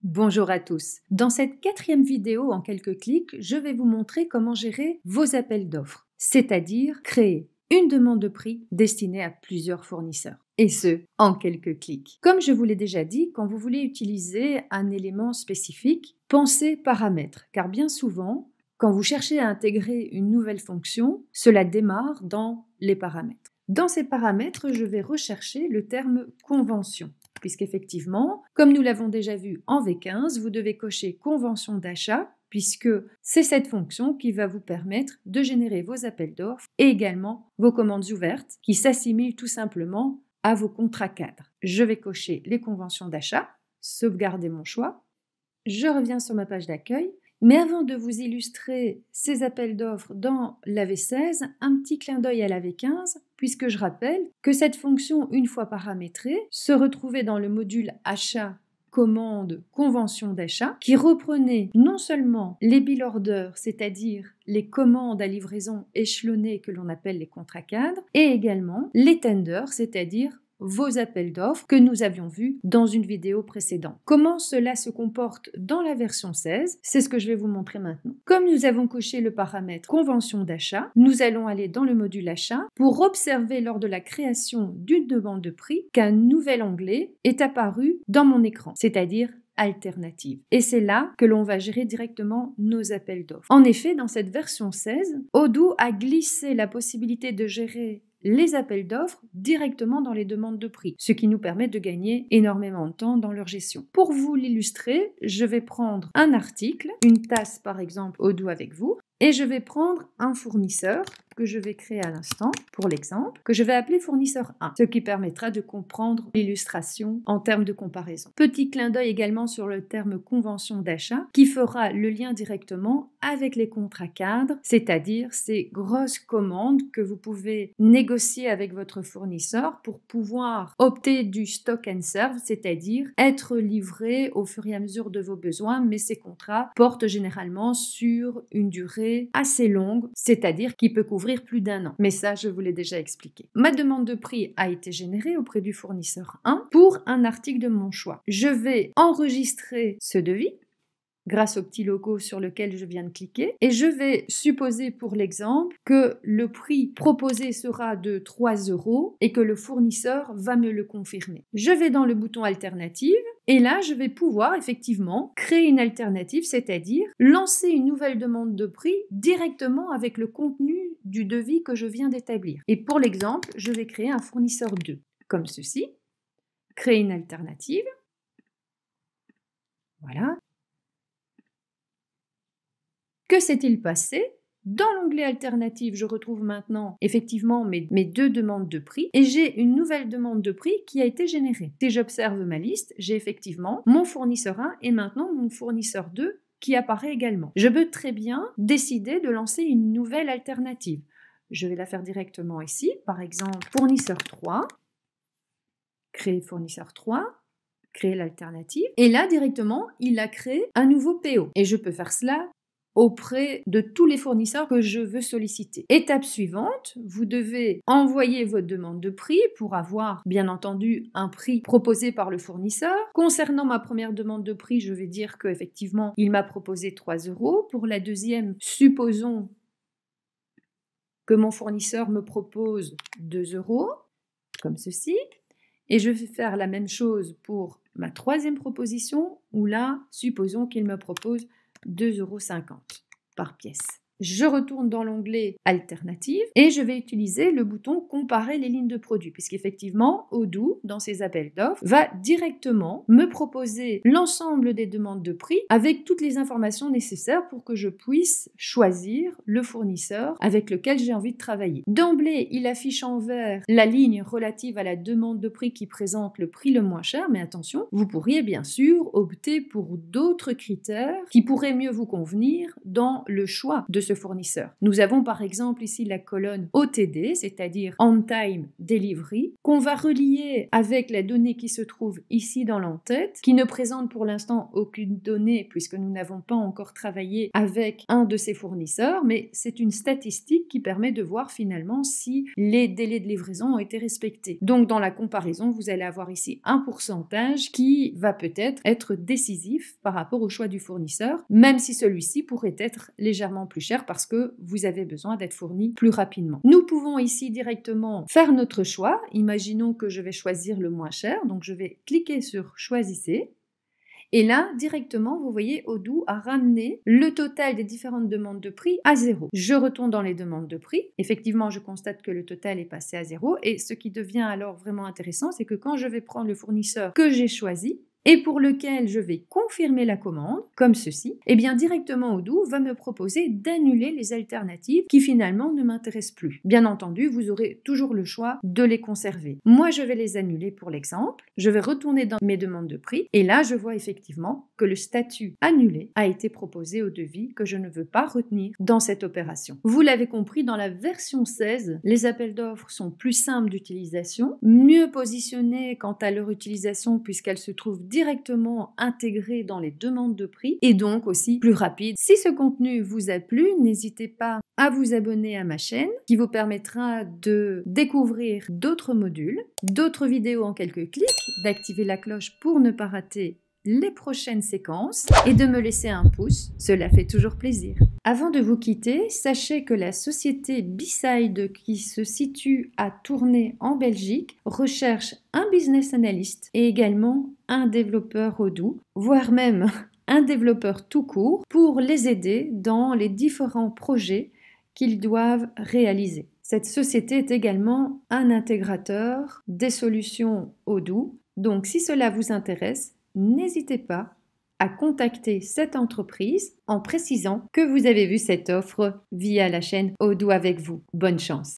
Bonjour à tous. Dans cette 4e vidéo en quelques clics, je vais vous montrer comment gérer vos appels d'offres, c'est-à-dire créer une demande de prix destinée à plusieurs fournisseurs. Et ce, en quelques clics. Comme je vous l'ai déjà dit, quand vous voulez utiliser un élément spécifique, pensez paramètres, car bien souvent, quand vous cherchez à intégrer une nouvelle fonction, cela démarre dans les paramètres. Dans ces paramètres, je vais rechercher le terme convention. Puisqu'effectivement, comme nous l'avons déjà vu en V15, vous devez cocher convention d'achat, puisque c'est cette fonction qui va vous permettre de générer vos appels d'offres et également vos commandes ouvertes qui s'assimilent tout simplement à vos contrats cadres. Je vais cocher les conventions d'achat, sauvegarder mon choix. Je reviens sur ma page d'accueil. Mais avant de vous illustrer ces appels d'offres dans la V16, un petit clin d'œil à la V15, puisque je rappelle que cette fonction, une fois paramétrée, se retrouvait dans le module achat, commande, convention d'achat, qui reprenait non seulement les bill orders, c'est-à-dire les commandes à livraison échelonnées que l'on appelle les contrats cadres, et également les tenders, c'est-à-dire vos appels d'offres que nous avions vus dans une vidéo précédente. Comment cela se comporte dans la version 16, c'est ce que je vais vous montrer maintenant. Comme nous avons coché le paramètre convention d'achat, nous allons aller dans le module achat pour observer lors de la création d'une demande de prix qu'un nouvel onglet est apparu dans mon écran, c'est-à-dire alternative. Et c'est là que l'on va gérer directement nos appels d'offres. En effet, dans cette version 16, Odoo a glissé la possibilité de gérer les appels d'offres directement dans les demandes de prix, ce qui nous permet de gagner énormément de temps dans leur gestion. Pour vous l'illustrer, je vais prendre un article, une tasse par exemple Odoo avec vous, et je vais prendre un fournisseur que je vais créer à l'instant, pour l'exemple, que je vais appeler fournisseur 1, ce qui permettra de comprendre l'illustration en termes de comparaison. Petit clin d'œil également sur le terme convention d'achat, qui fera le lien directement avec les contrats cadres, c'est-à-dire ces grosses commandes que vous pouvez négocier avec votre fournisseur pour pouvoir opter du stock and serve, c'est-à-dire être livré au fur et à mesure de vos besoins, mais ces contrats portent généralement sur une durée assez longue, c'est-à-dire qui peut couvrir plus d'1 an. Mais ça, je vous l'ai déjà expliqué. Ma demande de prix a été générée auprès du fournisseur 1 pour un article de mon choix. Je vais enregistrer ce devis grâce au petit logo sur lequel je viens de cliquer. Et je vais supposer pour l'exemple que le prix proposé sera de 3 € et que le fournisseur va me le confirmer. Je vais dans le bouton alternative et là, je vais pouvoir effectivement créer une alternative, c'est-à-dire lancer une nouvelle demande de prix directement avec le contenu du devis que je viens d'établir. Et pour l'exemple, je vais créer un fournisseur 2, comme ceci. Créer une alternative. Voilà. Que s'est-il passé? Dans l'onglet alternative, je retrouve maintenant effectivement mes 2 demandes de prix et j'ai une nouvelle demande de prix qui a été générée. Si j'observe ma liste, j'ai effectivement mon fournisseur 1 et maintenant mon fournisseur 2 qui apparaît également. Je peux très bien décider de lancer une nouvelle alternative. Je vais la faire directement ici, par exemple fournisseur 3, créer fournisseur 3, créer l'alternative et là directement il a créé un nouveau PO et je peux faire cela auprès de tous les fournisseurs que je veux solliciter. Étape suivante, vous devez envoyer votre demande de prix pour avoir, bien entendu, un prix proposé par le fournisseur. Concernant ma première demande de prix, je vais dire qu'effectivement, il m'a proposé 3 €. Pour la deuxième, supposons que mon fournisseur me propose 2 €, comme ceci. Et je vais faire la même chose pour ma troisième proposition, où là, supposons qu'il me propose 2,50 € par pièce. Je retourne dans l'onglet Alternative et je vais utiliser le bouton Comparer les lignes de produits puisqu'effectivement, Odoo, dans ses appels d'offres, va directement me proposer l'ensemble des demandes de prix avec toutes les informations nécessaires pour que je puisse choisir le fournisseur avec lequel j'ai envie de travailler. D'emblée, il affiche en vert la ligne relative à la demande de prix qui présente le prix le moins cher, mais attention, vous pourriez bien sûr opter pour d'autres critères qui pourraient mieux vous convenir dans le choix de ce fournisseur. Nous avons par exemple ici la colonne OTD, c'est-à-dire On Time Delivery, qu'on va relier avec la donnée qui se trouve ici dans l'entête, qui ne présente pour l'instant aucune donnée puisque nous n'avons pas encore travaillé avec un de ces fournisseurs, mais c'est une statistique qui permet de voir finalement si les délais de livraison ont été respectés. Donc dans la comparaison, vous allez avoir ici un pourcentage qui va peut-être être décisif par rapport au choix du fournisseur, même si celui-ci pourrait être légèrement plus cher parce que vous avez besoin d'être fourni plus rapidement. Nous pouvons ici directement faire notre choix. Imaginons que je vais choisir le moins cher, donc je vais cliquer sur « Choisissez ». Et là, directement, vous voyez, Odoo a ramené le total des différentes demandes de prix à 0. Je retourne dans les demandes de prix. Effectivement, je constate que le total est passé à 0. Et ce qui devient alors vraiment intéressant, c'est que quand je vais prendre le fournisseur que j'ai choisi, et pour lequel je vais confirmer la commande, comme ceci, eh bien directement Odoo va me proposer d'annuler les alternatives qui finalement ne m'intéressent plus. Bien entendu, vous aurez toujours le choix de les conserver. Moi, je vais les annuler pour l'exemple. Je vais retourner dans mes demandes de prix et là, je vois effectivement que le statut annulé a été proposé au devis que je ne veux pas retenir dans cette opération. Vous l'avez compris, dans la version 16, les appels d'offres sont plus simples d'utilisation, mieux positionnés quant à leur utilisation puisqu'elles se trouvent directement intégrées dans les demandes de prix et donc aussi plus rapide. Si ce contenu vous a plu, n'hésitez pas à vous abonner à ma chaîne qui vous permettra de découvrir d'autres modules, d'autres vidéos en quelques clics, d'activer la cloche pour ne pas rater les prochaines séquences et de me laisser un pouce, cela fait toujours plaisir. Avant de vous quitter, sachez que la société B-Side qui se situe à Tournai en Belgique recherche un business analyst et également un développeur Odoo, voire même un développeur tout court pour les aider dans les différents projets qu'ils doivent réaliser. Cette société est également un intégrateur des solutions Odoo, donc si cela vous intéresse, n'hésitez pas à contacter cette entreprise en précisant que vous avez vu cette offre via la chaîne Odoo avec vous. Bonne chance!